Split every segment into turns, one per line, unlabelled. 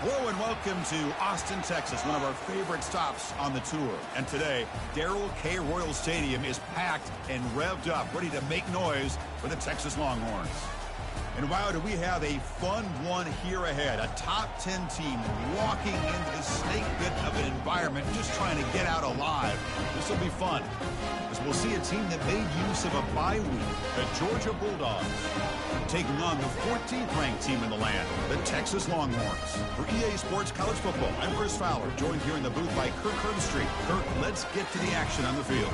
Hello and welcome to Austin, Texas, one of our favorite stops on the tour. And today, Darrell K. Royal Stadium is packed and revved up, ready to make noise for the Texas Longhorns. And wow, do we have a fun one here ahead. A top 10 team walking into the snake pit of an environment, just trying to get out alive. This will be fun, as we'll see a team that made use of a bye week, the Georgia Bulldogs, taking on the 14th ranked team in the land, the Texas Longhorns. For EA Sports College Football, I'm Chris Fowler, joined here in the booth by Kirk Herbstreit. Kirk, let's get to the action on the field.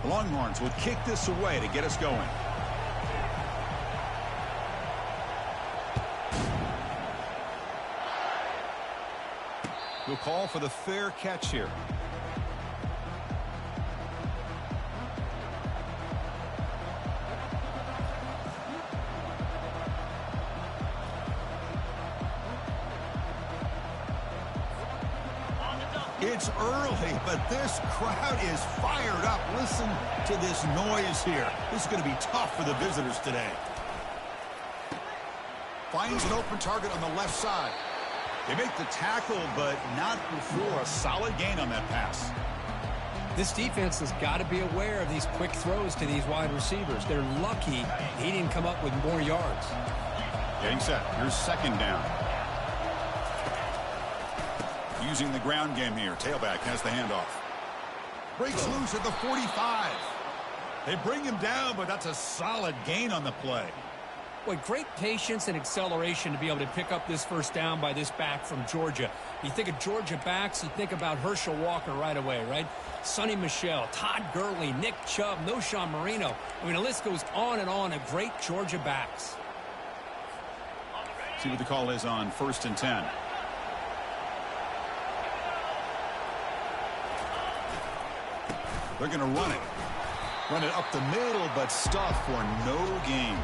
The Longhorns will kick this away to get us going. We'll call for the fair catch here. It's early, but this crowd is fired up. Listen to this noise here. This is going to be tough for the visitors today. Finds an open target on the left side. They make the tackle, but not before a solid gain on that pass.
This defense has got to be aware of these quick throws to these wide receivers. They're lucky he didn't come up with more yards.
Getting set. Here's second down. Using the ground game here. Tailback has the handoff. Breaks loose at the 45. They bring him down, but that's a solid gain on the play.
Boy, great patience and acceleration to be able to pick up this first down by this back from Georgia. You think of Georgia backs, you think about Herschel Walker right away, right? Sonny Michel, Todd Gurley, Nick Chubb, Noshawn Marino. I mean, the list goes on and on of great Georgia backs.
See what the call is on 1st and 10. They're going to run it. Run it up the middle, but stuff for no gain.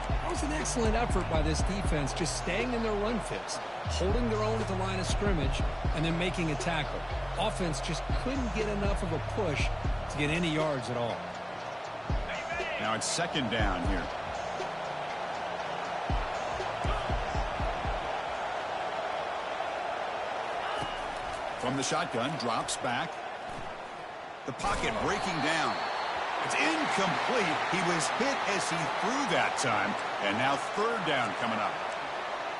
That was an excellent effort by this defense, just staying in their run fits, holding their own at the line of scrimmage, and then making a tackle. Offense just couldn't get enough of a push to get any yards at all.
Now it's second down here. From the shotgun, drops back. The pocket breaking down. It's incomplete. He was hit as he threw that time. And now third down coming up.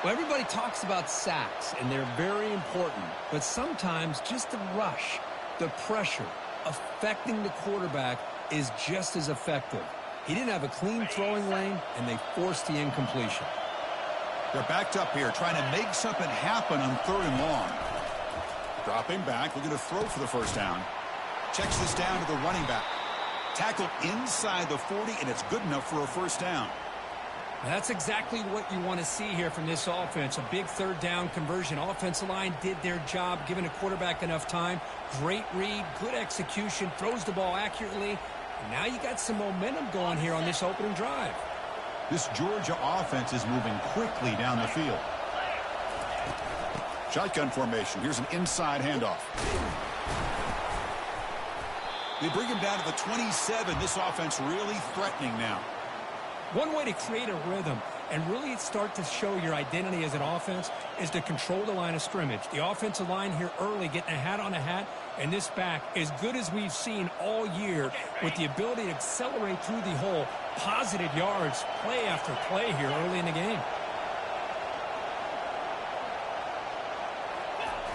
Well, everybody talks about sacks, and they're very important. But sometimes just the rush, the pressure, affecting the quarterback is just as effective. He didn't have a clean throwing lane, and they forced the incompletion.
They're backed up here, trying to make something happen on 3rd and long. Dropping back, looking to throw for the first down. Checks this down to the running back. Tackled inside the 40, and it's good enough for a first down.
That's exactly what you want to see here from this offense. A big third down conversion. Offensive line did their job, giving a quarterback enough time. Great read, good execution, throws the ball accurately. And now you got some momentum going here on this opening drive.
This Georgia offense is moving quickly down the field. Shotgun formation. Here's an inside handoff. They bring him down to the 27. This offense really threatening now.
One way to create a rhythm and really start to show your identity as an offense is to control the line of scrimmage. The offensive line here early getting a hat on a hat, and this back as good as we've seen all year with the ability to accelerate through the hole. Positive yards, play after play here early in the game.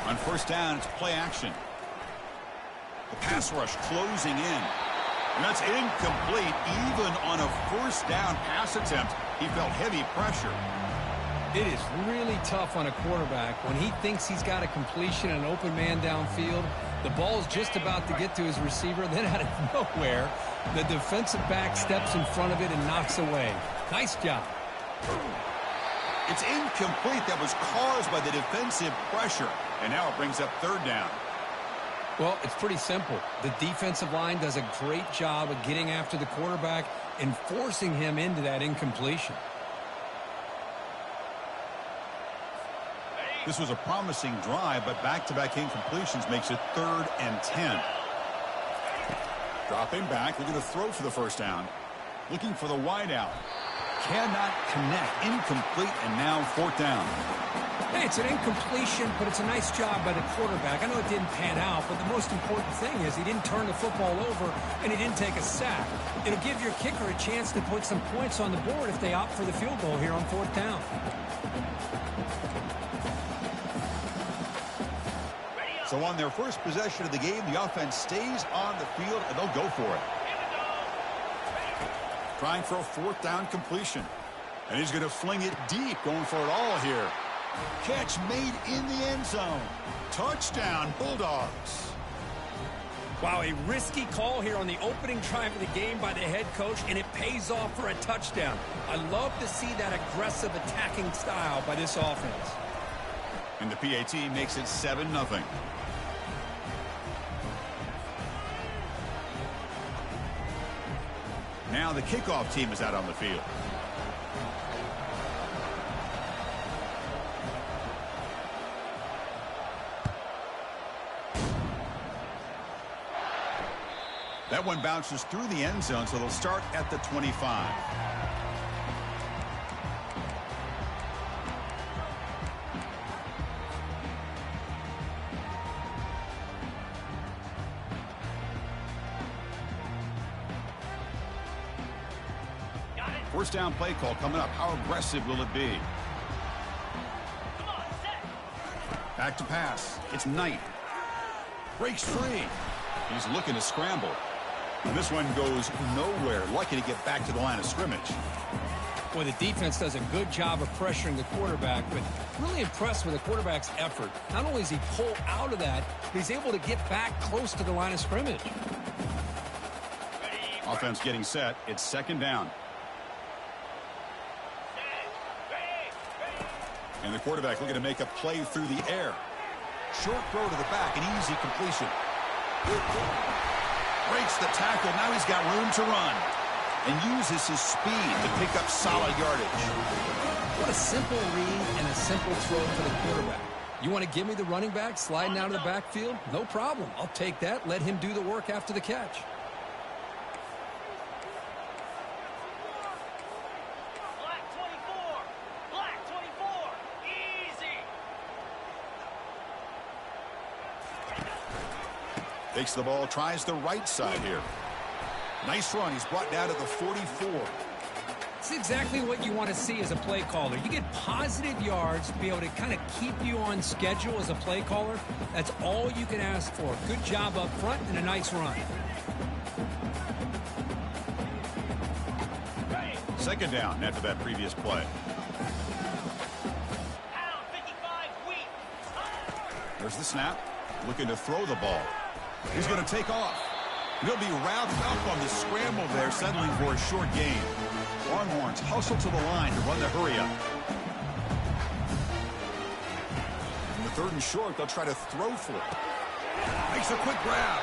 On first down, it's play action. The pass rush closing in. And that's incomplete. Even on a first down pass attempt, he felt heavy pressure.
It is really tough on a quarterback when he thinks he's got a completion and an open man downfield. The ball's just about to get to his receiver. Then out of nowhere, the defensive back steps in front of it and knocks away. Nice job.
It's incomplete. That was caused by the defensive pressure. And now it brings up third down.
Well, it's pretty simple. The defensive line does a great job of getting after the quarterback and forcing him into that incompletion.
This was a promising drive, but back-to-back incompletions makes it 3rd and 10. Dropping back, looking to throw for the first down. Looking for the wide out. Cannot connect. Incomplete, and now 4th down.
Hey, it's an incompletion, but it's a nice job by the quarterback. I know it didn't pan out, but the most important thing is he didn't turn the football over, and he didn't take a sack. It'll give your kicker a chance to put some points on the board if they opt for the field goal here on 4th down.
So on their first possession of the game, the offense stays on the field, and they'll go for it. Trying for a 4th down completion. And he's going to fling it deep, going for it all here. Catch made in the end zone. Touchdown, Bulldogs.
Wow, a risky call here on the opening drive of the game by the head coach, and it pays off for a touchdown. I love to see that aggressive attacking style by this offense.
And the PAT makes it 7-0. Now the kickoff team is out on the field. That one bounces through the end zone, so they'll start at the 25. First down play call coming up. How aggressive will it be? Back to pass. It's Knight. Breaks free. He's looking to scramble. And this one goes nowhere. Lucky to get back to the line of scrimmage.
Boy, the defense does a good job of pressuring the quarterback, but really impressed with the quarterback's effort. Not only does he pull out of that, but he's able to get back close to the line of scrimmage.
Offense getting set. It's 2nd down. And the quarterback looking to make a play through the air. Short throw to the back, an easy completion. Breaks the tackle. Now he's got room to run. And uses his speed to pick up solid yardage.
What a simple read and a simple throw for the quarterback. You want to give me the running back sliding out of the backfield? No problem. I'll take that. Let him do the work after the catch.
Takes the ball, tries the right side here. Nice run. He's brought down to the 44.
It's exactly what you want to see as a play caller. You get positive yards to be able to kind of keep you on schedule as a play caller. That's all you can ask for. Good job up front and a nice run.
2nd down after that previous play. There's the snap. Looking to throw the ball. He's going to take off. He'll be wrapped up on the scramble there, settling for a short gain. Longhorns hustle to the line to run the hurry up. In the 3rd and short, they'll try to throw for it. Makes a quick grab.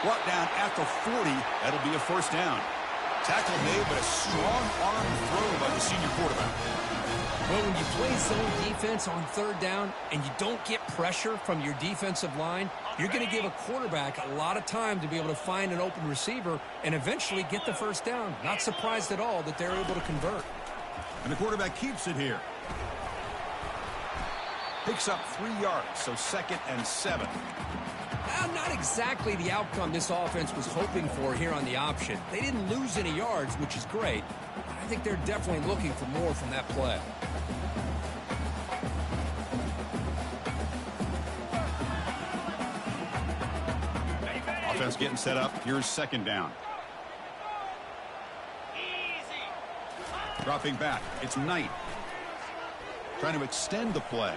Brought down at the 40. That'll be a 1st down. Tackle made, but a strong arm throw by the senior quarterback.
Well, when you play zone defense on 3rd down and you don't get pressure from your defensive line, you're going to give a quarterback a lot of time to be able to find an open receiver and eventually get the 1st down. Not surprised at all that they're able to convert.
And the quarterback keeps it here. Picks up 3 yards, so 2nd and 7.
Well, not exactly the outcome this offense was hoping for here on the option. They didn't lose any yards, which is great. I think they're definitely looking for more from that play.
Offense getting set up. Here's 2nd down. Dropping back. It's Knight. Trying to extend the play.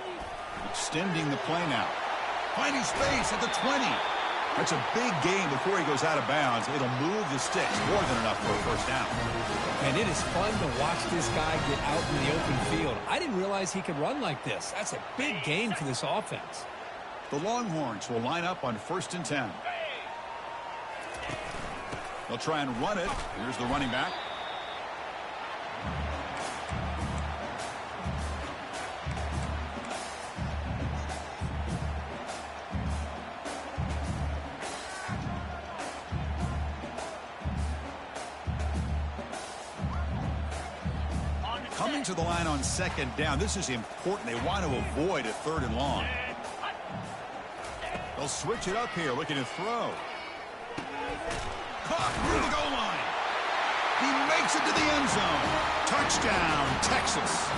Extending the play now. Finding space at the 20. That's a big gain before he goes out of bounds. It'll move the sticks. More than enough for a 1st down.
And it is fun to watch this guy get out in the open field. I didn't realize he could run like this. That's a big gain for this offense.
The Longhorns will line up on 1st and 10. They'll try and run it. Here's the running back. Returning to the line on second down. This is important. They want to avoid a 3rd and long. They'll switch it up here, looking to throw. Caught near the goal line. He makes it to the end zone. Touchdown, Texas.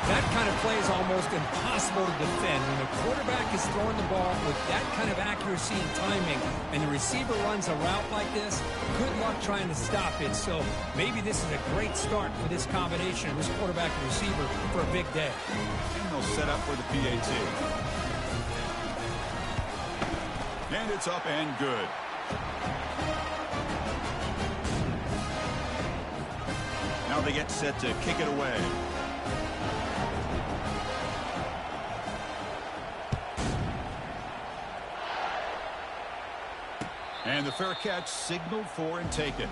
That kind of play is almost impossible to defend. When the quarterback is throwing the ball with that kind of accuracy and timing, and the receiver runs a route like this, good luck trying to stop it. So maybe this is a great start for this combination, this quarterback and receiver, for a big day.
And they'll set up for the PAT. And it's up and good. Now they get set to kick it away. And the fair catch signaled for and taken.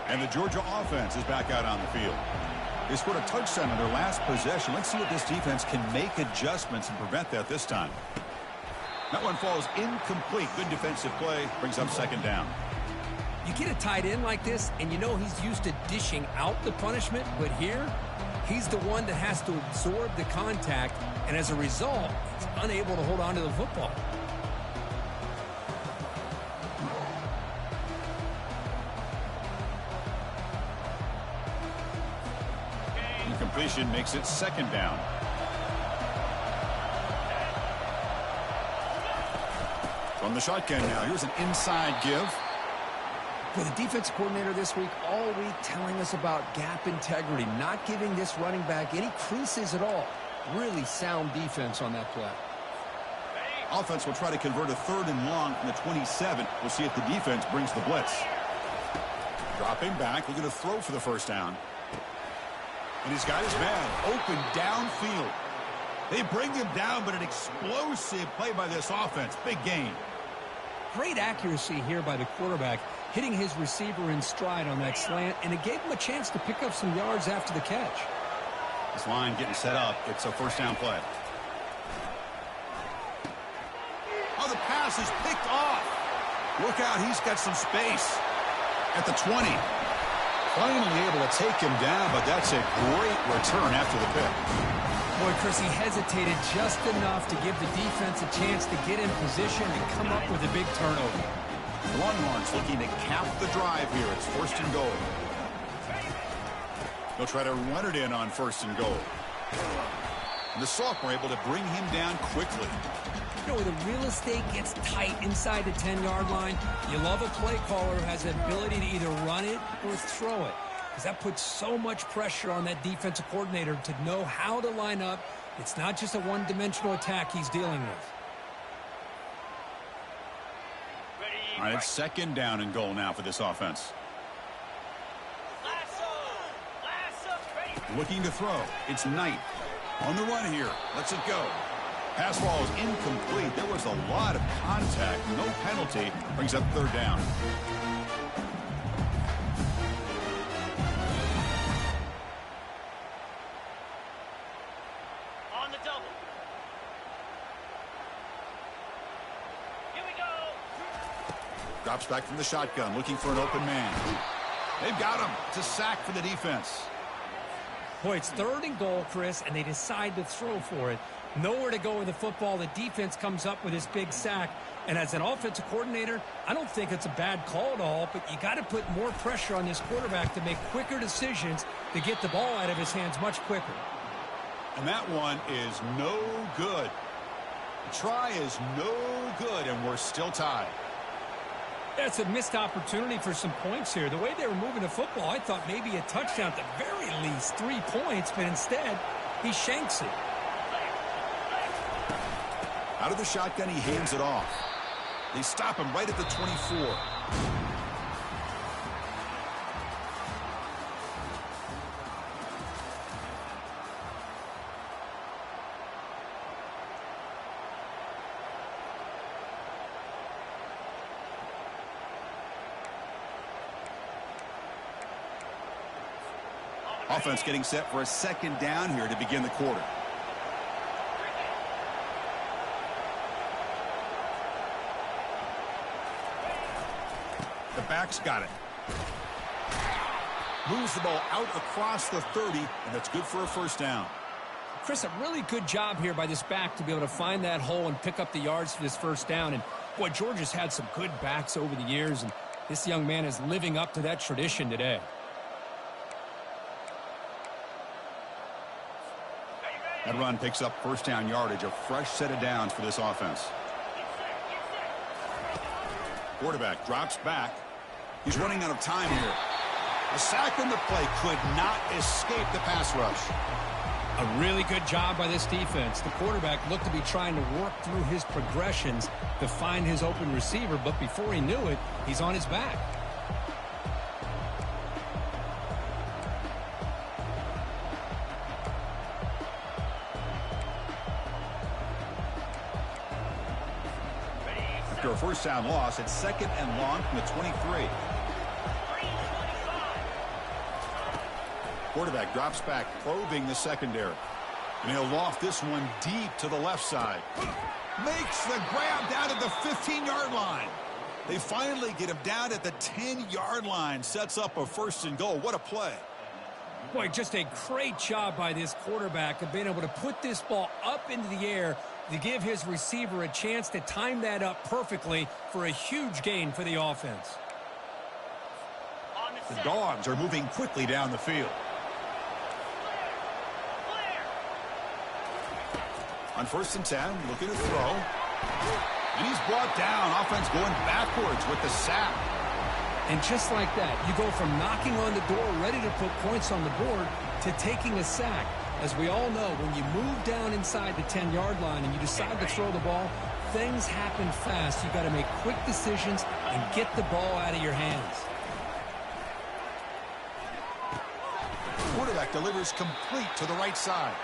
And the Georgia offense is back out on the field. They scored a touchdown in their last possession. Let's see if this defense can make adjustments and prevent that this time. That one falls incomplete. Good defensive play. Brings up second down.
You get a tight end like this, and you know he's used to dishing out the punishment, but here, he's the one that has to absorb the contact, and as a result, he's unable to hold on to the football.
Incompletion makes it second down. From the shotgun now, here's an inside give.
For the defense coordinator this week, all week telling us about gap integrity, not giving this running back any creases at all. Really sound defense on that play.
Offense will try to convert a 3rd and long from the 27. We'll see if the defense brings the blitz. Dropping back, looking to throw for the first down. And he's got his man open downfield. They bring him down, but an explosive play by this offense. Big gain.
Great accuracy here by the quarterback, hitting his receiver in stride on that slant, and it gave him a chance to pick up some yards after the catch.
This line getting set up. It's a first down play. Oh, the pass is picked off. Look out, he's got some space at the 20. Finally able to take him down, but that's a great return after the pick.
Boy, Chris, he hesitated just enough to give the defense a chance to get in position and come up with a big turnover.
The Longhorns looking to cap the drive here. It's 1st and goal. They'll try to run it in on 1st and goal. And the sophomore able to bring him down quickly.
You know, when the real estate gets tight inside the 10-yard line, you love a play caller who has the ability to either run it or throw it. Because that puts so much pressure on that defensive coordinator to know how to line up. It's not just a one-dimensional attack he's dealing with.
All right, it's 2nd down and goal now for this offense. Looking to throw. It's Knight. On the run here. Lets it go. Pass ball is incomplete. There was a lot of contact. No penalty. Brings up 3rd down.
On the double. Here we go.
Drops back from the shotgun. Looking for an open man. They've got him. It's a sack for the defense.
Boy, it's 3rd and goal, Chris, and they decide to throw for it. Nowhere to go with the football. The defense comes up with this big sack. And as an offensive coordinator, I don't think it's a bad call at all, but you got to put more pressure on this quarterback to make quicker decisions to get the ball out of his hands much quicker.
And that one is no good. The try is no good, and we're still tied.
That's a missed opportunity for some points here. The way they were moving the football, I thought maybe a touchdown at the very least, 3 points, but instead, he shanks it.
Out of the shotgun, he hands it off. They stop him right at the 24. Offense getting set for a second down here to begin the quarter. The back's got it. Moves the ball out across the 30, and that's good for a first down.
Chris, a really good job here by this back to be able to find that hole and pick up the yards for this first down. And, boy, Georgia's had some good backs over the years, and this young man is living up to that tradition today.
That run picks up first down yardage, a fresh set of downs for this offense. Quarterback drops back. He's running out of time here. A sack on the play could not escape the pass rush.
A really good job by this defense. The quarterback looked to be trying to work through his progressions to find his open receiver, but before he knew it, he's on his back.
After a first down loss, it's second and long from the 23. Quarterback drops back, probing the secondary. And he'll loft this one deep to the left side. Makes the grab down at the 15-yard line. They finally get him down at the 10-yard line. Sets up a first and goal. What a play.
Boy, just a great job by this quarterback of being able to put this ball up into the air to give his receiver a chance to time that up perfectly for a huge gain for the offense.
The Dogs are moving quickly down the field. On first and 10, looking to throw. And he's brought down. Offense going backwards with the sack.
And just like that, you go from knocking on the door, ready to put points on the board, to taking a sack. As we all know, when you move down inside the 10-yard line and you decide to throw the ball, things happen fast. You've got to make quick decisions and get the ball out of your hands.
Quarterback delivers complete to the right side.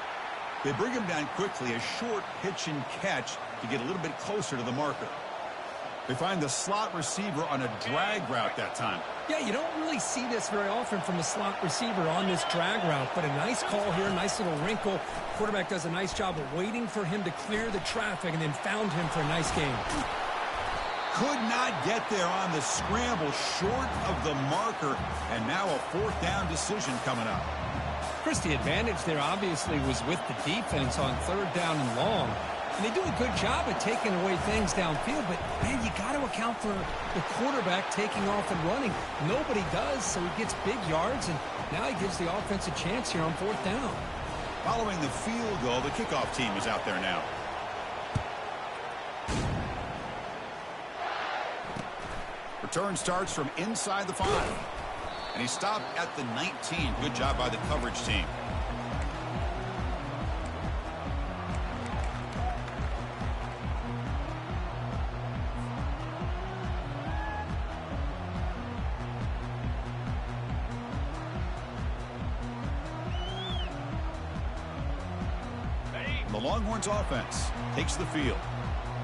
They bring him down quickly, a short pitch and catch to get a little bit closer to the marker. They find the slot receiver on a drag route that time.
Yeah, you don't really see this very often from a slot receiver on this drag route, but a nice call here, nice little wrinkle. Quarterback does a nice job of waiting for him to clear the traffic and then found him for a nice gain.
Could not get there on the scramble, short of the marker, and now a fourth down decision coming up.
Chris, the advantage there obviously was with the defense on third down and long. And they do a good job at taking away things downfield, but, man, you got to account for the quarterback taking off and running. Nobody does, so he gets big yards, and now he gives the offense a chance here on fourth down.
Following the field goal, the kickoff team is out there now. Return starts from inside the 5. And he stopped at the 19. Good job by the coverage team. The Longhorns offense takes the field.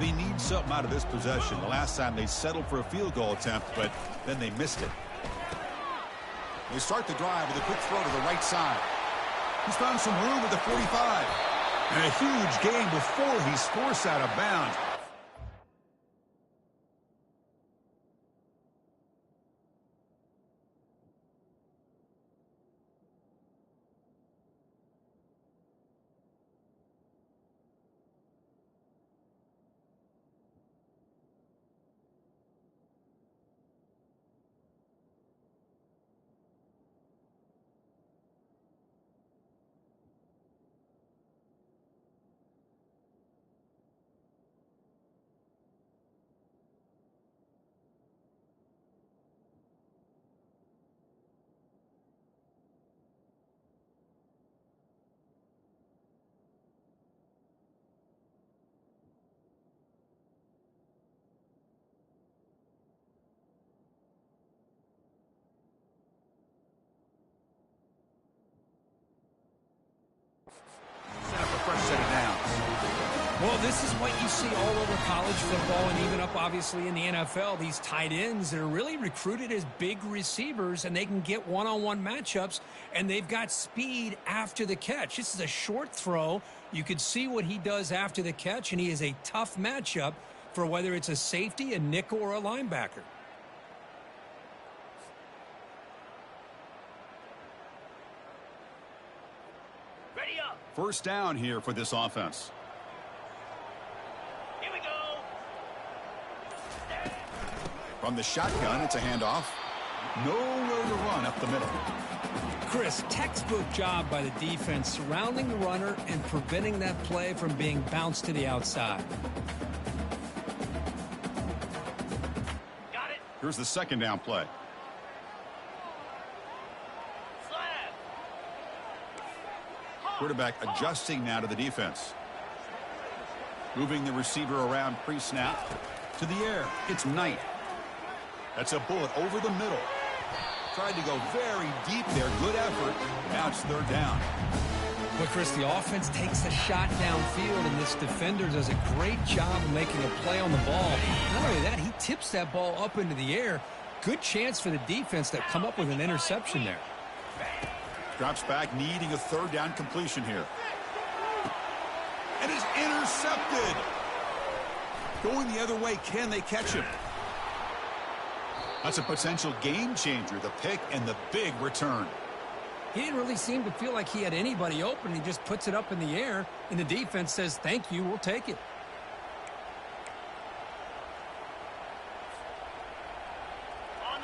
They need something out of this possession. The last time they settled for a field goal attempt, but then they missed it. They start the drive with a quick throw to the right side. He's found some room at the 45. And a huge gain before he's forced out of bounds.
this is what you see all over college football and even up, obviously, in the NFL. These tight ends that are really recruited as big receivers, and they can get one-on-one matchups, and they've got speed after the catch. This is a short throw. You could see what he does after the catch, and he is a tough matchup for whether it's a safety, a nickel, or a linebacker.
Ready up.
First down here for this offense.
Here we go.
From the shotgun, it's a handoff. Nowhere to run up the middle.
Chris, textbook job by the defense surrounding the runner and preventing that play from being bounced to the outside.
Got it.
Here's the second down play.
Slab.
Quarterback adjusting now to the defense. Moving the receiver around pre-snap. To the air. It's Knight. That's a bullet over the middle. Tried to go very deep there. Good effort. Now it's third down.
But, Chris, the offense takes a shot downfield, and this defender does a great job making a play on the ball. Not only that, he tips that ball up into the air. Good chance for the defense to come up with an interception there.
Drops back, needing a third down completion here. And is intercepted. Going the other way, can they catch him? That's a potential game changer, the pick and the big return.
He didn't really seem to feel like he had anybody open. He just puts it up in the air, and the defense says, thank you, we'll take it.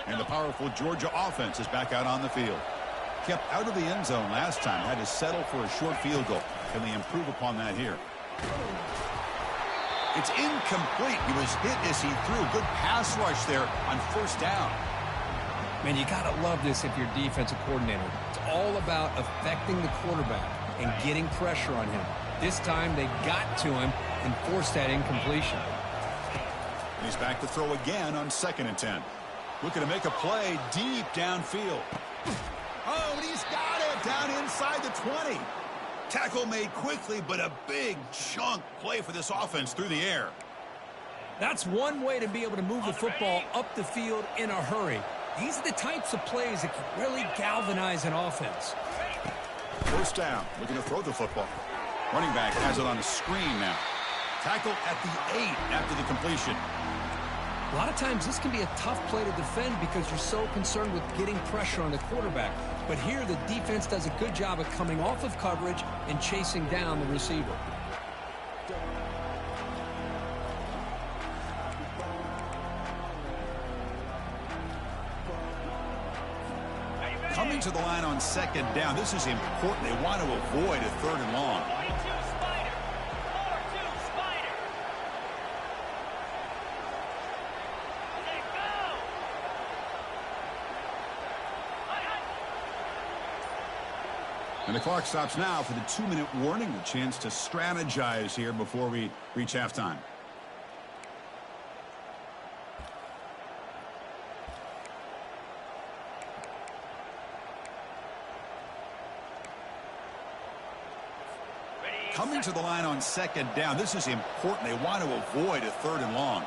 And the powerful Georgia offense is back out on the field. Kept out of the end zone last time, had to settle for a short field goal. Can they improve upon that here? It's incomplete. He was hit as he threw. Good pass rush there on first down.
Man, you got to love this if you're a defensive coordinator. It's all about affecting the quarterback and getting pressure on him. This time they got to him and forced that incompletion.
And he's back to throw again on 2nd and 10. Looking to make a play deep downfield. Oh, and he's got it down inside the 20. Tackle made quickly, but a big chunk play for this offense through the air.
That's one way to be able to move the football up the field in a hurry. These are the types of plays that can really galvanize an offense.
First down, looking to throw the football. Running back has it on a screen now. Tackle at the 8 after the completion.
A lot of times this can be a tough play to defend because you're so concerned with getting pressure on the quarterback. But here the defense does a good job of coming off of coverage and chasing down the receiver.
Coming to the line on 2nd down. This is important. They want to avoid a 3rd and long.
42 Spider. 4-2 Spider. Let go.
And the clock stops now for the 2-minute warning. A chance to strategize here before we reach halftime. Coming to the line on 2nd down. This is important. They want to avoid a 3rd and long.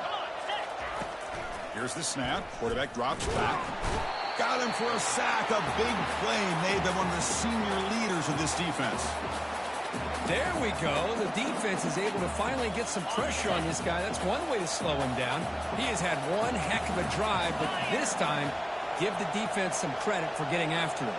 Here's the snap. Quarterback drops back. Got him for a sack. A big play made them one of the senior leaders of this defense.
There we go. The defense is able to finally get some pressure on this guy. That's one way to slow him down. He has had one heck of a drive, but this time, give the defense some credit for getting after him.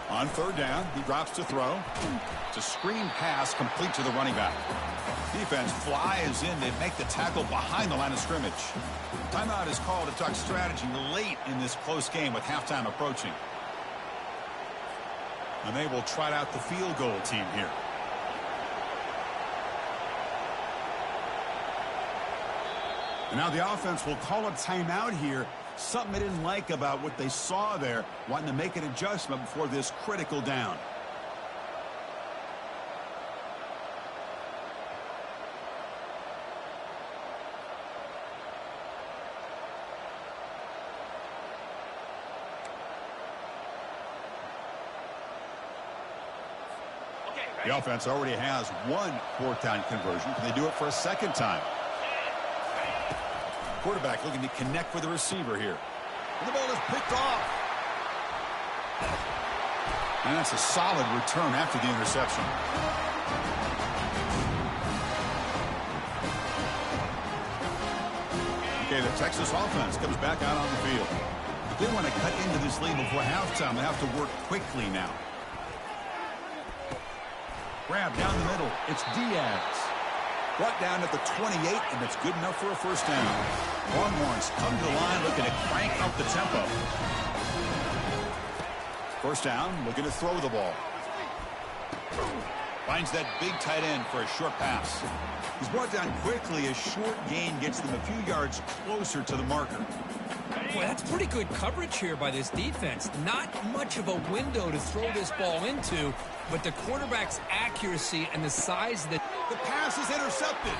On 3rd down, he drops to throw. It's a screen pass complete to the running back. Defense flies in. They make the tackle behind the line of scrimmage. Timeout is called to talk strategy late in this close game with halftime approaching. And they will trot out the field goal team here. And now the offense will call a timeout here. Something they didn't like about what they saw there, wanting to make an adjustment before this critical down. The offense already has one fourth-down conversion. Can they do it for a second time? Quarterback looking to connect with the receiver here. And the ball is picked off. And that's a solid return after the interception. Okay, the Texas offense comes back out on the field. If they want to cut into this lead before halftime, they have to work quickly now. Grab down the middle. It's Diaz. Brought down at the 28, and it's good enough for a first down. Longhorns come to the line looking to crank up the tempo. First down, looking to throw the ball. Finds that big tight end for a short pass. He's brought down quickly. A short gain gets them a few yards closer to the marker.
Boy, that's pretty good coverage here by this defense. Not much of a window to throw this ball into, but the quarterback's accuracy and the size of the
pass is intercepted.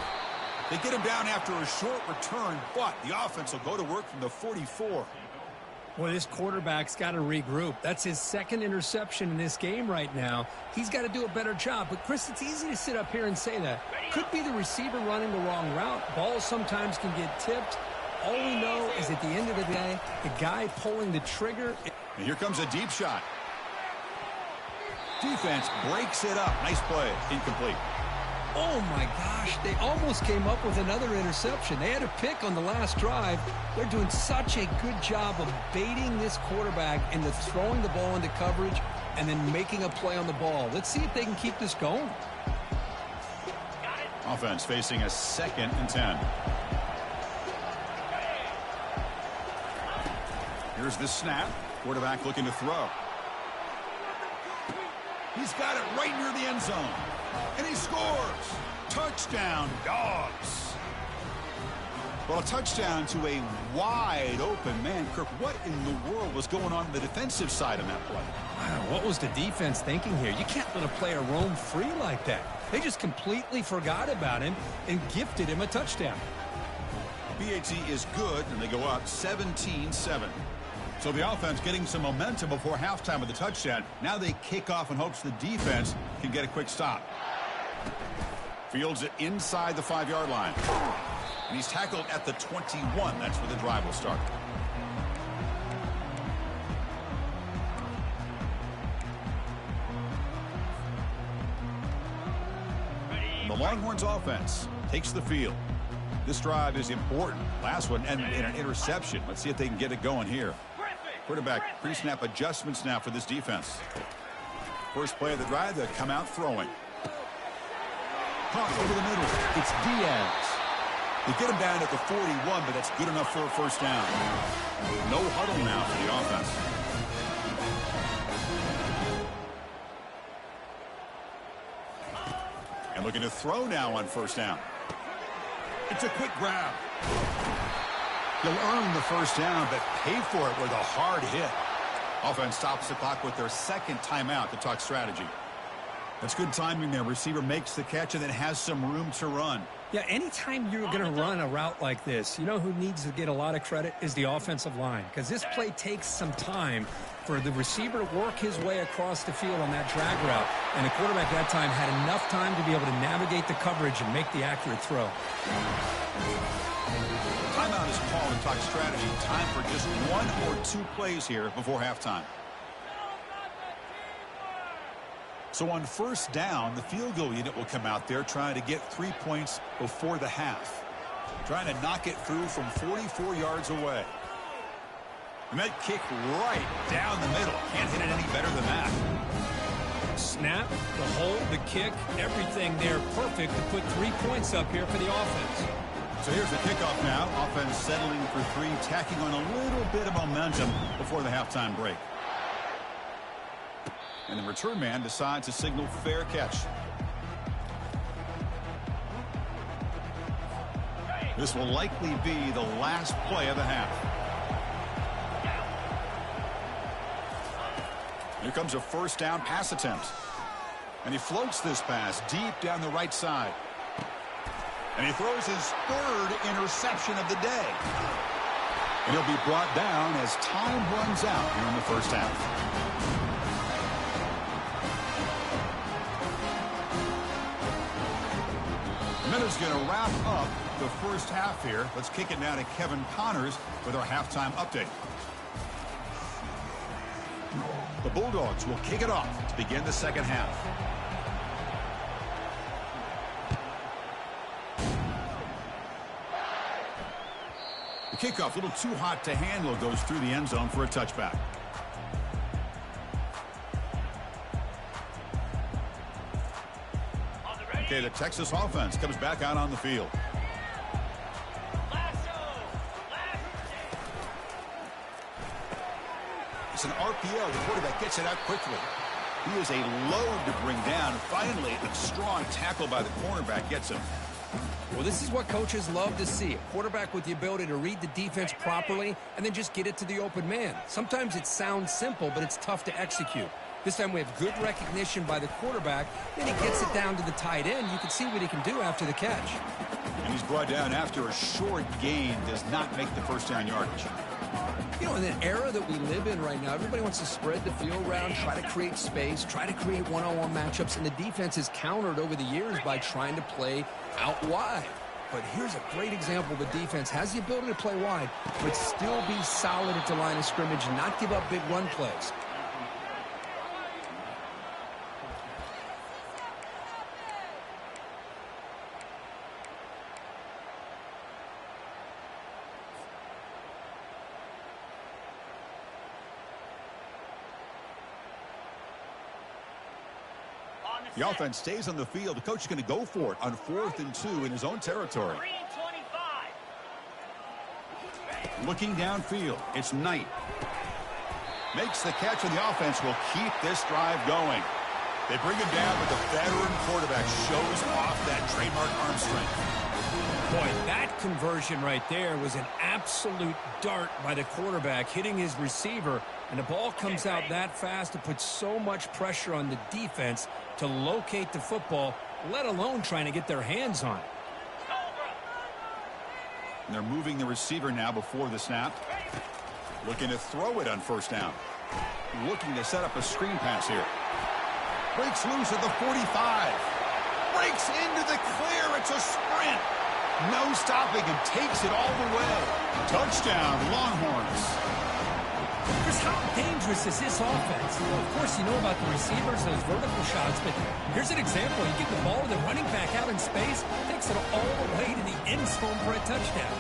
They get him down after a short return, but the offense will go to work from the 44.
Well, this quarterback's got to regroup. That's his second interception in this game right now. He's got to do a better job. But, Chris, it's easy to sit up here and say that. Could be the receiver running the wrong route. Balls sometimes can get tipped. All we know is at the end of the day, the guy pulling the trigger.
And here comes a deep shot. Defense breaks it up. Nice play. Incomplete.
Oh, my gosh. They almost came up with another interception. They had a pick on the last drive. They're doing such a good job of baiting this quarterback into throwing the ball into coverage and then making a play on the ball. Let's see if they can keep this going.
Offense facing a 2nd and 10. Here's the snap. Quarterback looking to throw. He's got it right near the end zone. And he scores. Touchdown, Dogs. Well, a touchdown to a wide open man. Kirk, what in the world was going on the defensive side of that play?
Wow, what was the defense thinking here? You can't let a player roam free like that. They just completely forgot about him and gifted him a touchdown.
BAT is good, and they go up 17-7. So the offense getting some momentum before halftime with the touchdown. Now they kick off in hopes the defense can get a quick stop. Fields it inside the 5-yard line. And he's tackled at the 21. That's where the drive will start. The Longhorns offense takes the field. This drive is important. Last one and an interception. Let's see if they can get it going here. Quarterback pre-snap adjustments now for this defense. First play of the drive, they come out throwing. Caught over the middle. It's Diaz. They get him down at the 41, but that's good enough for a first down. No huddle now for the offense. And looking to throw now on first down. It's a quick grab. He'll earn the first down, but pay for it with a hard hit. Offense stops the clock with their 2nd timeout to talk strategy. That's good timing there. Receiver makes the catch and then has some room to run.
Yeah, anytime you're going to run a route like this, you know who needs to get a lot of credit is the offensive line, because this play takes some time for the receiver to work his way across the field on that drag route. And the quarterback that time had enough time to be able to navigate the coverage and make the accurate throw.
Timeout is called and talk strategy. Time for just 1 or 2 plays here before halftime. So on first down, the field goal unit will come out there trying to get 3 points before the half. Trying to knock it through from 44 yards away. And that kick right down the middle. Can't hit it any better than that.
Snap, the hold, the kick, everything there perfect to put 3 points up here for the offense.
So here's the kickoff now. Offense settling for 3, tacking on a little bit of momentum before the halftime break. And the return man decides to signal fair catch. This will likely be the last play of the half. Here comes a first down pass attempt. And he floats this pass deep down the right side. And he throws his third interception of the day. And he'll be brought down as time runs out here in the first half. Minute's going to wrap up the first half here. Let's kick it now to Kevin Connors with our halftime update. The Bulldogs will kick it off to begin the second half. The kickoff, a little too hot to handle, goes through the end zone for a touchback. Okay, the Texas offense comes back out on the field. It's an RPO. The quarterback gets it out quickly. He is a load to bring down. Finally, a strong tackle by the cornerback gets him.
Well, this is what coaches love to see. A quarterback with the ability to read the defense properly and then just get it to the open man. Sometimes it sounds simple, but it's tough to execute. This time we have good recognition by the quarterback. Then he gets it down to the tight end. You can see what he can do after the catch.
And he's brought down after a short gain. Does not make the first down yardage.
You know, in the era that we live in right now, everybody wants to spread the field around, try to create space, try to create one-on-one matchups, and the defense is countered over the years by trying to play out wide. But here's a great example. The defense has the ability to play wide, but still be solid at the line of scrimmage and not give up big run plays.
The offense stays on the field. The coach is going to go for it on 4th and 2 in his own territory.
3-25.
Looking downfield, it's Knight. Makes the catch, and the offense will keep this drive going. They bring him down, but the veteran quarterback shows off that trademark arm strength.
Boy, that conversion right there was an absolute dart by the quarterback, hitting his receiver, and the ball comes out that fast to put so much pressure on the defense to locate the football, let alone trying to get their hands on it.
And they're moving the receiver now before the snap. Looking to throw it on first down. Looking to set up a screen pass here. Breaks loose at the 45. Breaks into the clear. It's a sprint. No stopping and takes it all the way. Touchdown, Longhorns.
Chris, how dangerous is this offense? Well, of course, you know about the receivers, those vertical shots, but here's an example. You get the ball to the running back out in space, takes it all the way to the end zone for a touchdown.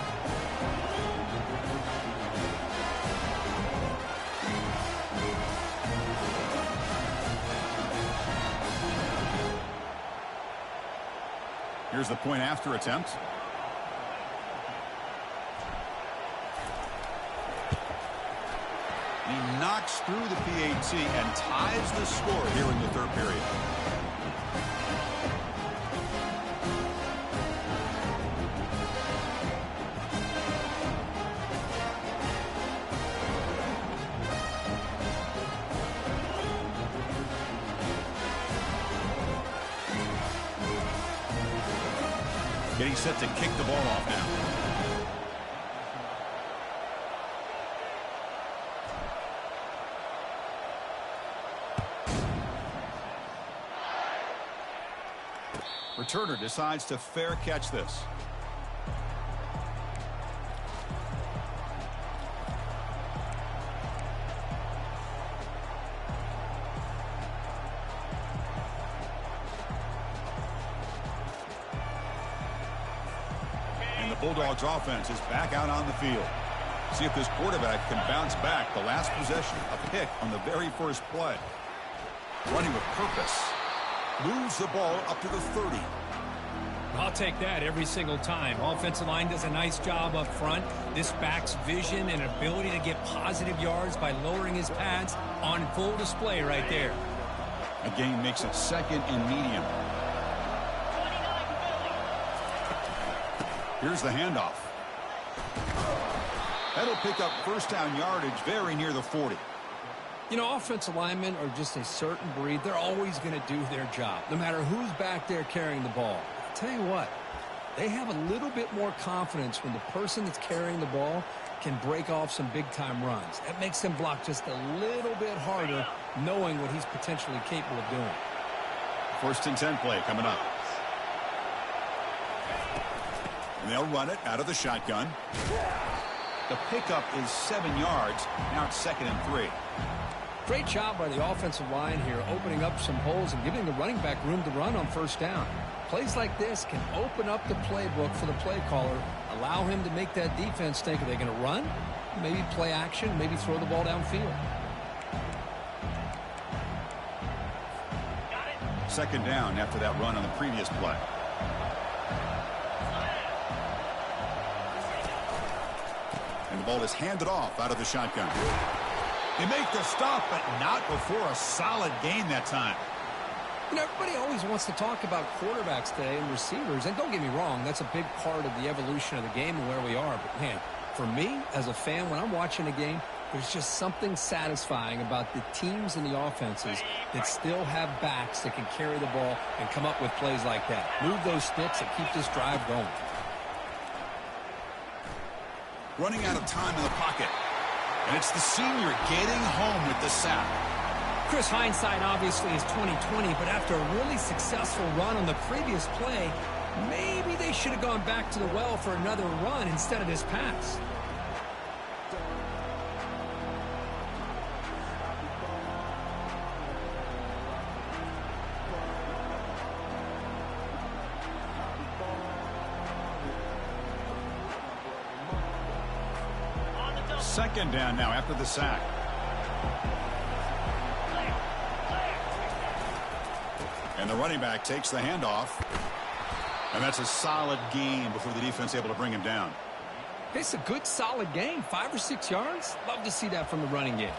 Here's the point after attempt. He knocks through the PAT and ties the score here in the third period. Getting set to kick the ball off now. Returner decides to fair catch this. And the Bulldogs offense is back out on the field. See if this quarterback can bounce back. The last possession, a pick on the very first play. Running with purpose. Moves the ball up to the 30.
I'll take that every single time. Offensive line does a nice job up front. This back's vision and ability to get positive yards by lowering his pads on full display right there.
A gain makes it second and medium. Here's the handoff. That'll pick up first down yardage very near the 40.
You know, offensive linemen are just a certain breed. They're always going to do their job, no matter who's back there carrying the ball. I'll tell you what, they have a little bit more confidence when the person that's carrying the ball can break off some big-time runs. That makes them block just a little bit harder, knowing what he's potentially capable of doing.
First and 10 play coming up. And they'll run it out of the shotgun. The pickup is 7 yards. Now it's 2nd and 3.
Great job by the offensive line here, opening up some holes and giving the running back room to run on first down. Plays like this can open up the playbook for the play caller, allow him to make that defense think, are they going to run? Maybe play action, maybe throw the ball downfield.
2nd down after that run on the previous play. And the ball is handed off out of the shotgun. They make the stop, but not before a solid gain that time.
You know, everybody always wants to talk about quarterbacks today and receivers, and don't get me wrong, that's a big part of the evolution of the game and where we are. But, man, for me, as a fan, when I'm watching a game, there's just something satisfying about the teams and the offenses that still have backs that can carry the ball and come up with plays like that. Move those sticks and keep this drive going.
Running out of time in the pocket. And it's the senior getting home with the sack.
Chris, hindsight obviously is 20/20, but after a really successful run on the previous play, maybe they should have gone back to the well for another run instead of this pass.
Second down now after the sack. And the running back takes the handoff. And that's a solid gain before the defense able to bring him down.
It's a good, solid gain. 5 or 6 yards. Love to see that from the running game.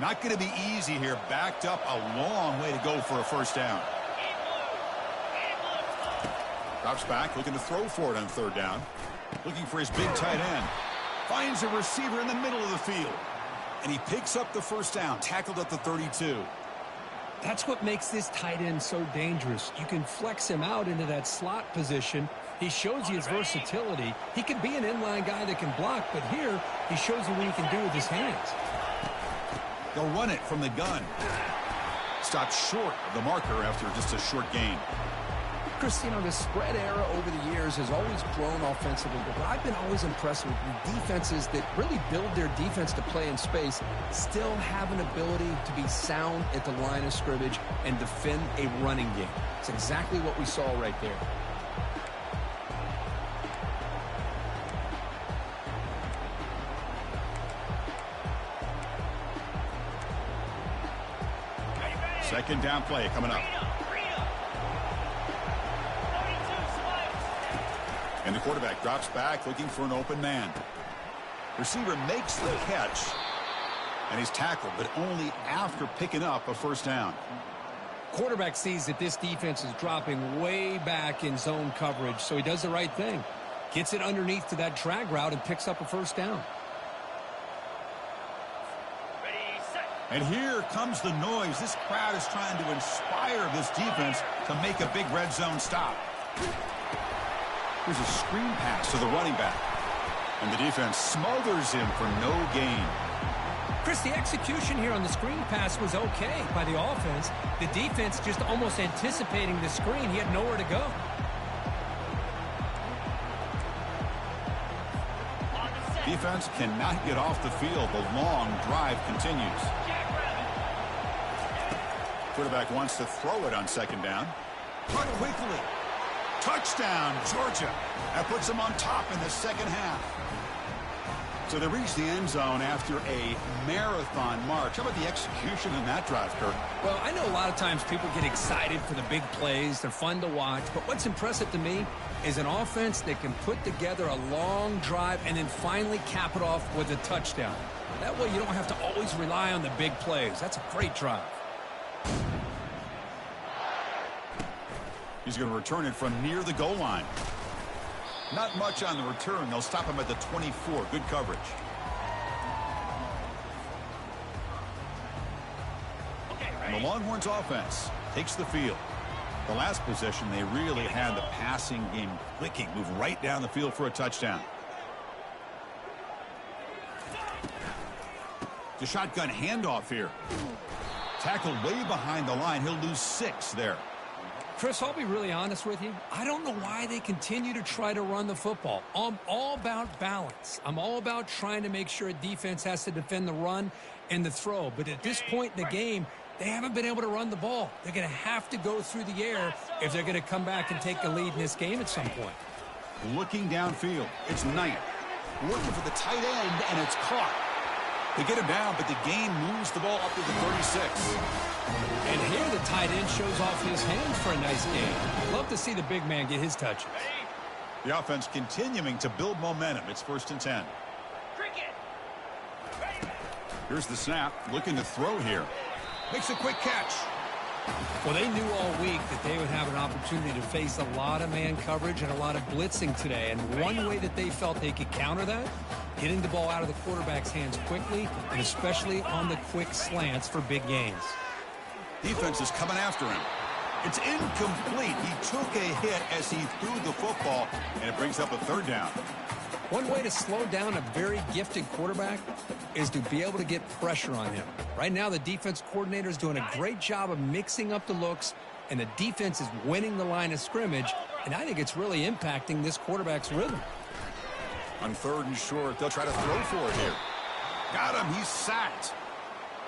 Not going to be easy here. Backed up a long way to go for a first down. Drops back, looking to throw for it on 3rd down. Looking for his big tight end. Finds a receiver in the middle of the field. And he picks up the first down, tackled at the 32.
That's what makes this tight end so dangerous. You can flex him out into that slot position. He shows you his versatility. He can be an inline guy that can block, but here he shows you what he can do with his hands.
They'll run it from the gun. Stopped short of the marker after just a short gain.
Chris, you know, the spread era over the years has always grown offensively, but what I've been always impressed with defenses that really build their defense to play in space still have an ability to be sound at the line of scrimmage and defend a running game. It's exactly what we saw right there.
Second down play coming up. And the quarterback drops back looking for an open man. Receiver makes the catch. And he's tackled, but only after picking up a first down.
Quarterback sees that this defense is dropping way back in zone coverage, so he does the right thing. Gets it underneath to that drag route and picks up a first down.
And here comes the noise. This crowd is trying to inspire this defense to make a big red zone stop. Here's a screen pass to the running back. And the defense smothers him for no gain.
Chris, the execution here on the screen pass was okay by the offense. The defense just almost anticipating the screen. He had nowhere to go.
Defense cannot get off the field. The long drive continues. Quarterback wants to throw it on second down. Cut quickly. Touchdown, Georgia. That puts them on top in the second half. So they reach the end zone after a marathon march. How about the execution in that drive, Kurt?
Well, I know a lot of times people get excited for the big plays. They're fun to watch. But what's impressive to me is an offense that can put together a long drive and then finally cap it off with a touchdown. That way you don't have to always rely on the big plays. That's a great drive.
He's going to return it from near the goal line. Not much on the return. They'll stop him at the 24. Good coverage. And the Longhorns offense takes the field. The last possession, they really had the passing game clicking. Move right down the field for a touchdown. The shotgun handoff here. Tackled way behind the line. He'll lose 6 there.
Chris, I'll be really honest with you. I don't know why they continue to try to run the football. I'm all about balance. I'm all about trying to make sure a defense has to defend the run and the throw. But at this point in the game, they haven't been able to run the ball. They're going to have to go through the air if they're going to come back and take the lead in this game at some point.
Looking downfield, it's Knight. Looking for the tight end, and it's caught. They get him down, but the gain moves the ball up to the 36.
And here the tight end shows off his hands for a nice game. Love to see the big man get his touches.
The offense continuing to build momentum. It's 1st and 10. Here's the snap. Looking to throw here. Makes a quick catch.
Well, they knew all week that they would have an opportunity to face a lot of man coverage and a lot of blitzing today. And one way that they felt they could counter that, getting the ball out of the quarterback's hands quickly, and especially on the quick slants for big gains.
Defense is coming after him. It's incomplete. He took a hit as he threw the football, and it brings up a 3rd down.
One way to slow down a very gifted quarterback is to be able to get pressure on him. Right now, the defense coordinator is doing a great job of mixing up the looks, and the defense is winning the line of scrimmage, and I think it's really impacting this quarterback's rhythm.
On 3rd and short, they'll try to throw for it here. Got him. He's sacked.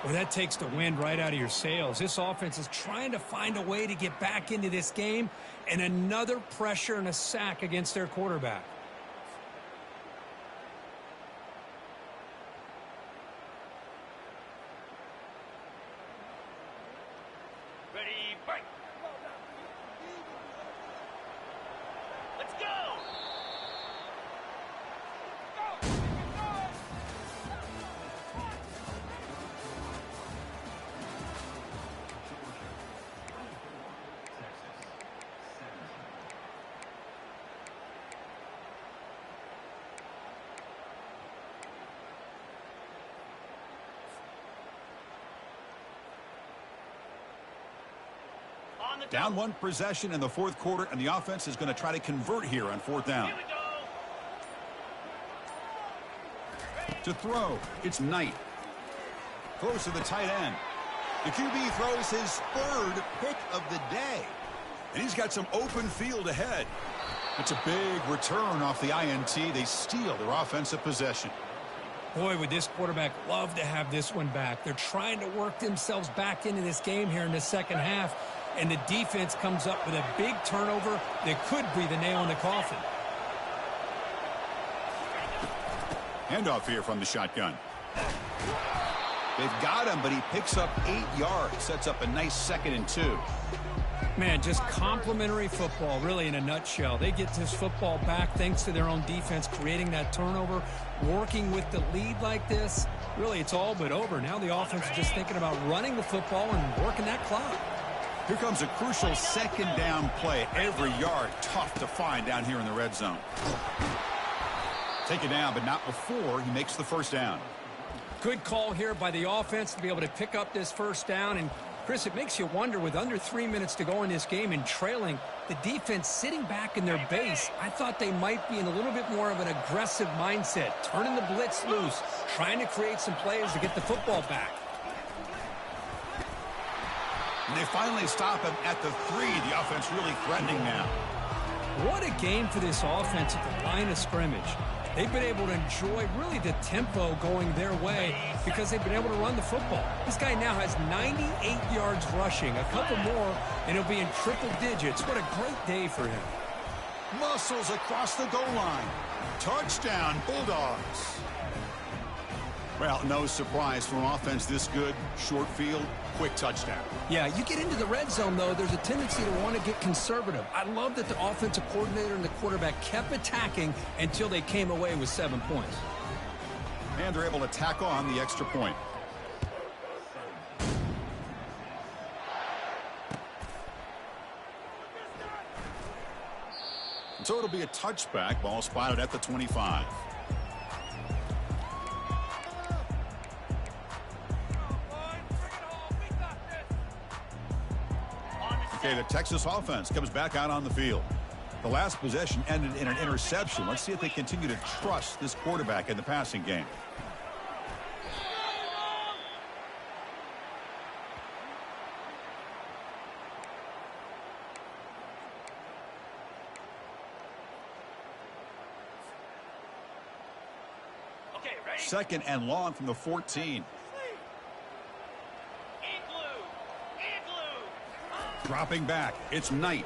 Well, that takes the wind right out of your sails. This offense is trying to find a way to get back into this game, and another pressure and a sack against their quarterback.
Ready, break. Let's go.
Down 1 possession in the 4th quarter, and the offense is going to try to convert here on 4th down.
Here we go.
To throw, it's Knight. Close to the tight end. The QB throws his 3rd pick of the day. And he's got some open field ahead. It's a big return off the INT. They steal their offensive possession.
Boy, would this quarterback love to have this one back. They're trying to work themselves back into this game here in the 2nd half. And the defense comes up with a big turnover that could be the nail in the coffin.
Handoff here from the shotgun. They've got him, but he picks up 8 yards. Sets up a nice 2nd and 2.
Man, just complimentary football, really, in a nutshell. They get this football back thanks to their own defense, creating that turnover, working with the lead like this. Really, it's all but over. Now the offense is just thinking about running the football and working that clock.
Here comes a crucial 2nd down play. Every yard tough to find down here in the red zone. Take it down, but not before he makes the 1st down.
Good call here by the offense to be able to pick up this 1st down. And, Chris, it makes you wonder, with under 3 minutes to go in this game and trailing, the defense sitting back in their base, I thought they might be in a little bit more of an aggressive mindset, turning the blitz loose, trying to create some plays to get the football back.
And they finally stop him at the 3. The offense really threatening now.
What a game for this offense at the line of scrimmage. They've been able to enjoy really the tempo going their way because they've been able to run the football. This guy now has 98 yards rushing, a couple more, and he'll be in triple digits. What a great day for him.
Muscles across the goal line. Touchdown, Bulldogs. Well, no surprise for an offense this good. Short field, quick touchdown.
Yeah, you get into the red zone, though, there's a tendency to want to get conservative. I love that the offensive coordinator and the quarterback kept attacking until they came away with 7 points.
And they're able to tack on the extra point. So it'll be a touchback. Ball spotted at the 25. Okay, the Texas offense comes back out on the field. The last possession ended in an interception. Let's see if they continue to trust this quarterback in the passing game.
Okay, ready?
Second and long from the 14. Dropping back. It's Knight.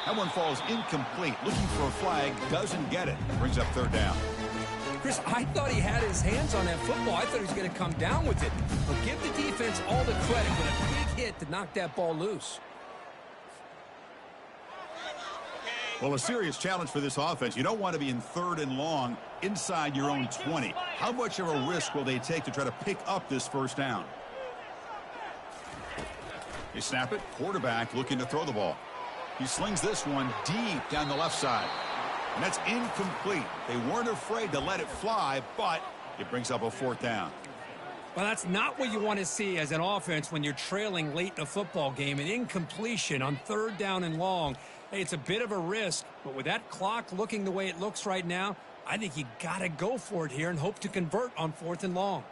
That one falls incomplete. Looking for a flag. Doesn't get it. Brings up third down.
Chris, I thought he had his hands on that football. I thought he was going to come down with it. But give the defense all the credit with a big hit to knock that ball loose.
Well, a serious challenge for this offense. You don't want to be in third and long inside your own 20. How much of a risk will they take to try to pick up this first down? They snap it. Quarterback looking to throw the ball. He slings this one deep down the left side. And that's incomplete. They weren't afraid to let it fly, but it brings up a fourth down.
Well, that's not what you want to see as an offense when you're trailing late in a football game. An incompletion on third down and long. Hey, it's a bit of a risk, but with that clock looking the way it looks right now, I think you got to go for it here and hope to convert on fourth and long.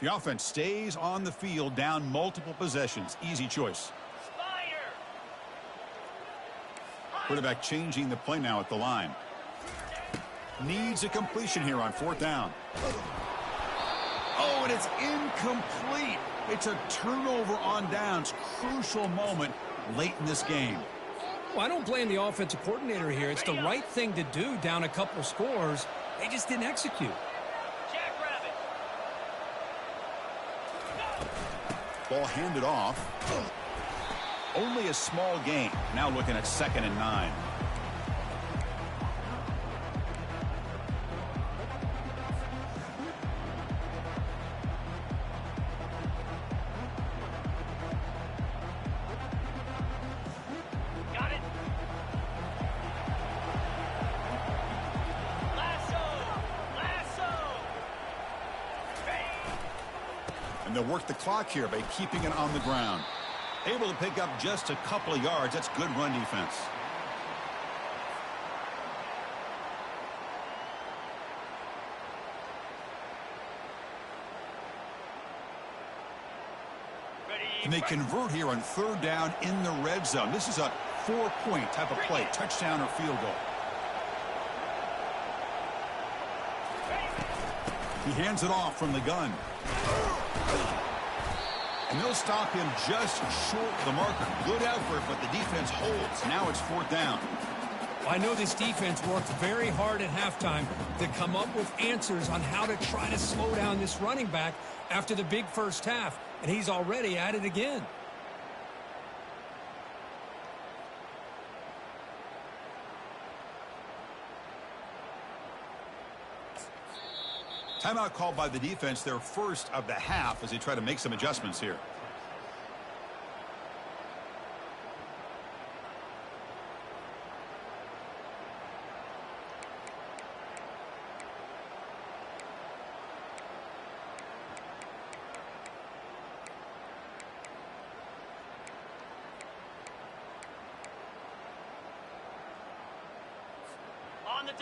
The offense stays on the field, down multiple possessions. Easy choice. Quarterback changing the play now at the line. Needs a completion here on fourth down. Oh, and it's incomplete. It's a turnover on downs. Crucial moment late in this game.
Well, I don't blame the offensive coordinator here. It's the right thing to do down a couple scores. They just didn't execute.
Ball handed off. Only a small gain. Now looking at 2nd and 9.
Got it. Lasso.
And they'll work the clock here by keeping it on the ground. Able to pick up just a couple of yards. That's good run defense.
Ready.
And they convert here on third down in the red zone. This is a 4-point type of play. Touchdown or field goal. He hands it off from the gun. And they'll stop him just short of the marker. Good effort, but the defense holds. Now it's fourth down.
I know this defense worked very hard at halftime to come up with answers on how to try to slow down this running back after the big first half, and he's already at it again.
Timeout called by the defense, their first of the half, as they try to make some adjustments here.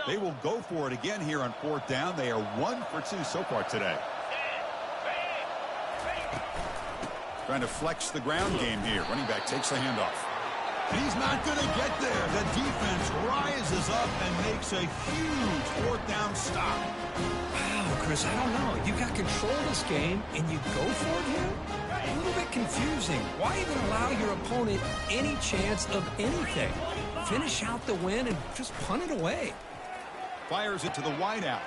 They will go for it again here on fourth down. They are 1 for 2 so far today. Trying to flex the ground game here. Running back takes the handoff. And he's not going to get there. The defense rises up and makes a huge fourth down stop.
Wow, Chris, I don't know. You got control of this game, and you go for it here? A little bit confusing. Why even allow your opponent any chance of anything? Finish out the win and just punt it away.
Fires it to the wideout.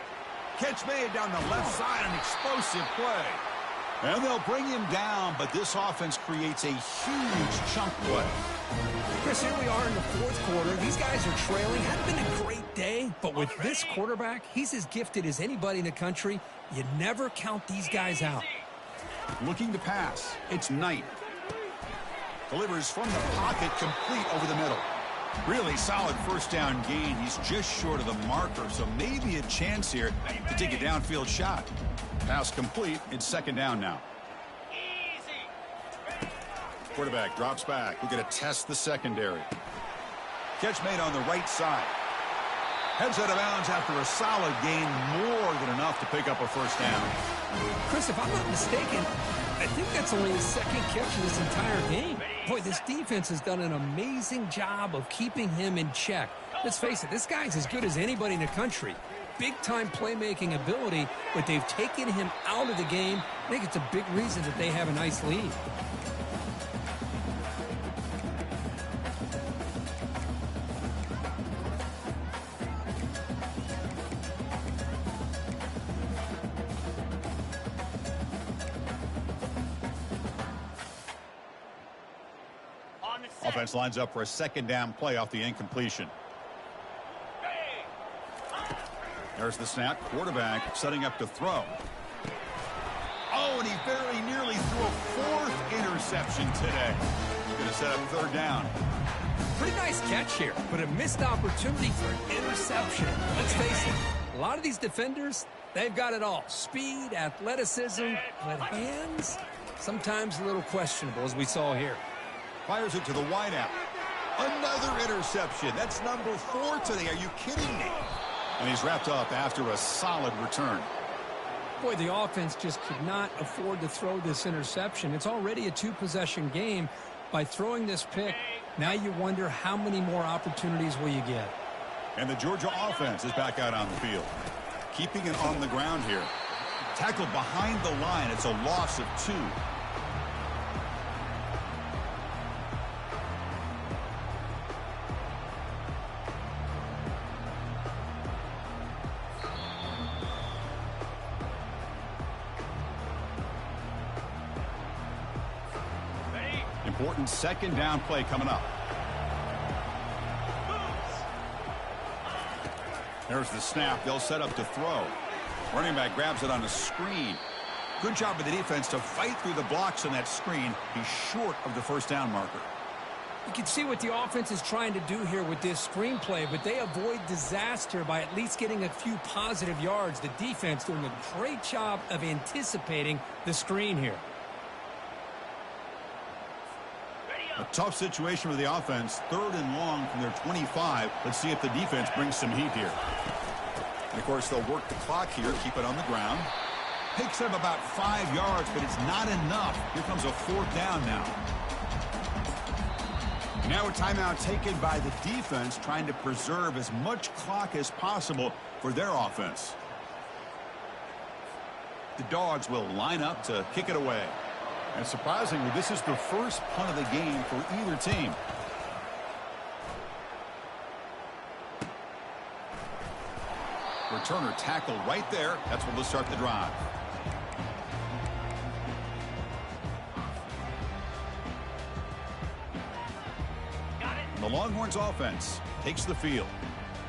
Catch made down the left side, an explosive play. And they'll bring him down, but this offense creates a huge chunk play.
Chris, here we are in the fourth quarter. These guys are trailing. Hadn't been a great day, but with this quarterback, he's as gifted as anybody in the country. You never count these guys out.
Looking to pass. It's Knight. Delivers from the pocket, complete over the middle. Really solid first down gain. He's just short of the marker, so maybe a chance here to take a downfield shot. Pass complete. It's second down now. Quarterback drops back. We're going to test the secondary. Catch made on the right side. Heads out of bounds after a solid gain, more than enough to pick up a first down.
Chris, if I'm not mistaken, I think that's only his second catch in this entire game. Boy, this defense has done an amazing job of keeping him in check. Let's face it, this guy's as good as anybody in the country. Big-time playmaking ability, but they've taken him out of the game. I think it's a big reason that they have a nice lead.
Offense lines up for a second down play off the incompletion. There's the snap. Quarterback setting up to throw. Oh, and he very nearly threw a fourth interception today. Going to set up third down.
Pretty nice catch here, but a missed opportunity for an interception. Let's face it, a lot of these defenders, they've got it all. Speed, athleticism, but hands, sometimes a little questionable, as we saw here.
Fires it to the wideout. Another interception. That's number 4 today. Are you kidding me? And he's wrapped up after a solid return.
Boy, the offense just could not afford to throw this interception. It's already a 2-possession game. By throwing this pick, now you wonder how many more opportunities will you get.
And the Georgia offense is back out on the field. Keeping it on the ground here. Tackled behind the line. It's a loss of 2. Important second down play coming up. There's the snap. They'll set up to throw. Running back grabs it on a screen. Good job of the defense to fight through the blocks on that screen. He's short of the first down marker.
You can see what the offense is trying to do here with this screen play, but they avoid disaster by at least getting a few positive yards. The defense doing a great job of anticipating the screen here.
A tough situation for the offense. 3rd and long from their 25. Let's see if the defense brings some heat here. And, of course, they'll work the clock here, keep it on the ground. Picks up about 5 yards, but it's not enough. Here comes a 4th down now. Now a timeout taken by the defense, trying to preserve as much clock as possible for their offense. The Dogs will line up to kick it away. And surprisingly, this is the first punt of the game for either team. Returner tackle right there. That's where they'll start the drive. The Longhorns offense takes the field.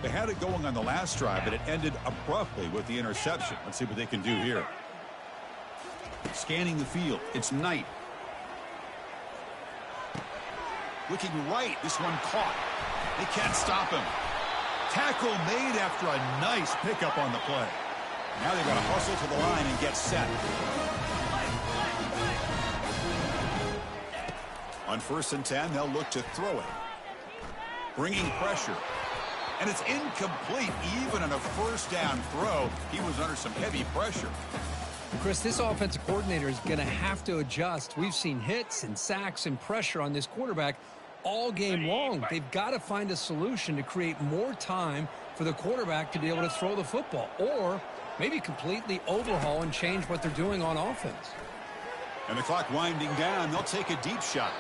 They had it going on the last drive, but it ended abruptly with the interception. Let's see what they can do here. Scanning the field, it's Knight. Looking right, this one caught. They can't stop him. Tackle made after a nice pickup on the play. Now they've got to hustle to the line and get set. On 1st and 10, they'll look to throw it. Bringing pressure. And it's incomplete. Even on a first down throw, he was under some heavy pressure.
Chris, this offensive coordinator is going to have to adjust. We've seen hits and sacks and pressure on this quarterback all game long. They've got to find a solution to create more time for the quarterback to be able to throw the football, or maybe completely overhaul and change what they're doing on offense.
And the clock winding down. They'll take a deep shot.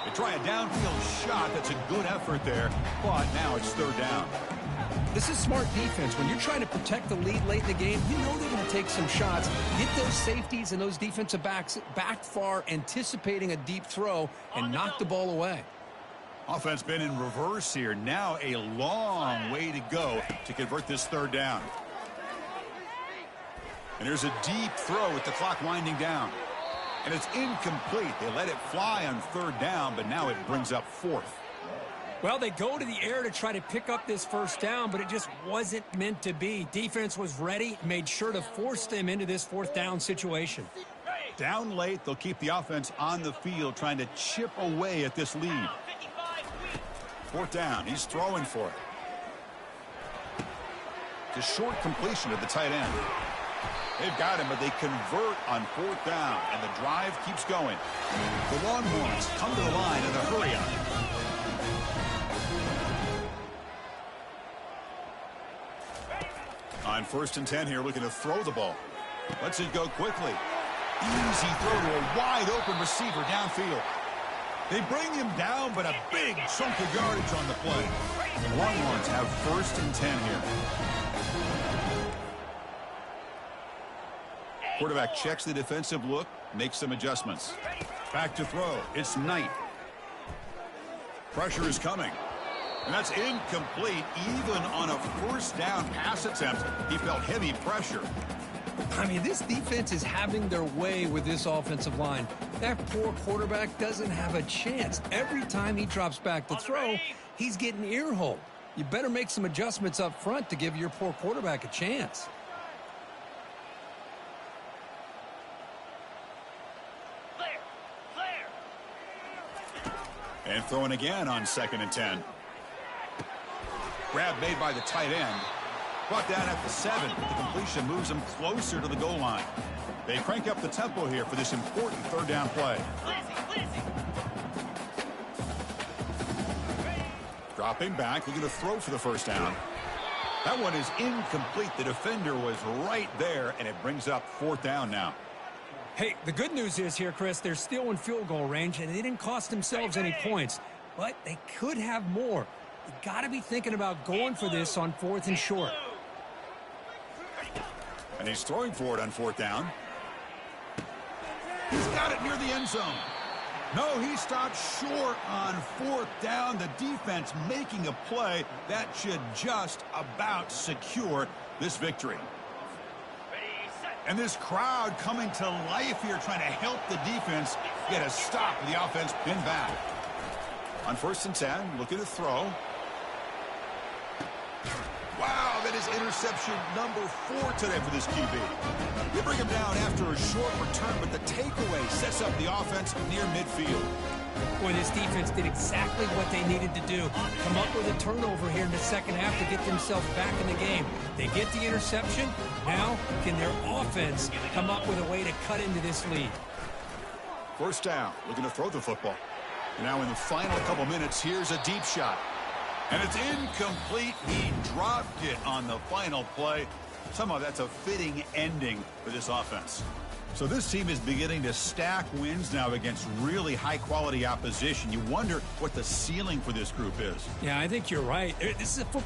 They try a downfield shot. That's a good effort there, but now it's 3rd down.
This is smart defense. When you're trying to protect the lead late in the game, you know they're going to take some shots. Get those safeties and those defensive backs back far, anticipating a deep throw, and knock the ball away.
Offense been in reverse here. Now a long way to go to convert this third down. And here's a deep throw with the clock winding down. And it's incomplete. They let it fly on third down, but now it brings up fourth.
Well, they go to the air to try to pick up this first down, but it just wasn't meant to be. Defense was ready, made sure to force them into this fourth down situation.
Down late, they'll keep the offense on the field trying to chip away at this lead. Fourth down, he's throwing for it. It's a short completion at the tight end. They've got him, but they convert on fourth down, and the drive keeps going. The Longhorns come to the line in a hurry on. On 1st and 10 here, looking to throw the ball. Lets it go quickly. Easy throw to a wide-open receiver downfield. They bring him down, but a big chunk of yardage on the play. The Longhorns have 1st and 10 here. Quarterback checks the defensive look, makes some adjustments. Back to throw. It's Knight. Pressure is coming. And that's incomplete. Even on a first down pass attempt, he felt heavy pressure.
I mean, this defense is having their way with this offensive line. That poor quarterback doesn't have a chance. Every time he drops back to throw, he's getting ear-holed. You better make some adjustments up front to give your poor quarterback a chance.
And throwing again on 2nd and 10. Grab made by the tight end. Brought down at the 7. The completion moves them closer to the goal line. They crank up the tempo here for this important third down play. Dropping back, looking to throw for the first down. That one is incomplete. The defender was right there, and it brings up 4th down now.
Hey, the good news is here, Chris, they're still in field goal range, and they didn't cost themselves any points. But they could have more. You got to be thinking about going for this on 4th and short.
And he's throwing for it on 4th down. He's got it near the end zone. No, he stopped short on 4th down. The defense making a play that should just about secure this victory. And this crowd coming to life here, trying to help the defense get a stop with the offense pinned back. On 1st and 10, looking to throw. Wow, that is interception number 4 today for this QB. You bring him down after a short return, but the takeaway sets up the offense near midfield.
Boy, this defense did exactly what they needed to do. Come up with a turnover here in the second half to get themselves back in the game. They get the interception. Now, can their offense come up with a way to cut into this lead?
First down, looking to throw the football. And now in the final couple minutes, here's a deep shot. And it's incomplete. He dropped it on the final play. Somehow that's a fitting ending for this offense. So this team is beginning to stack wins now against really high-quality opposition. You wonder what the ceiling for this group is.
Yeah, I think you're right. This is a football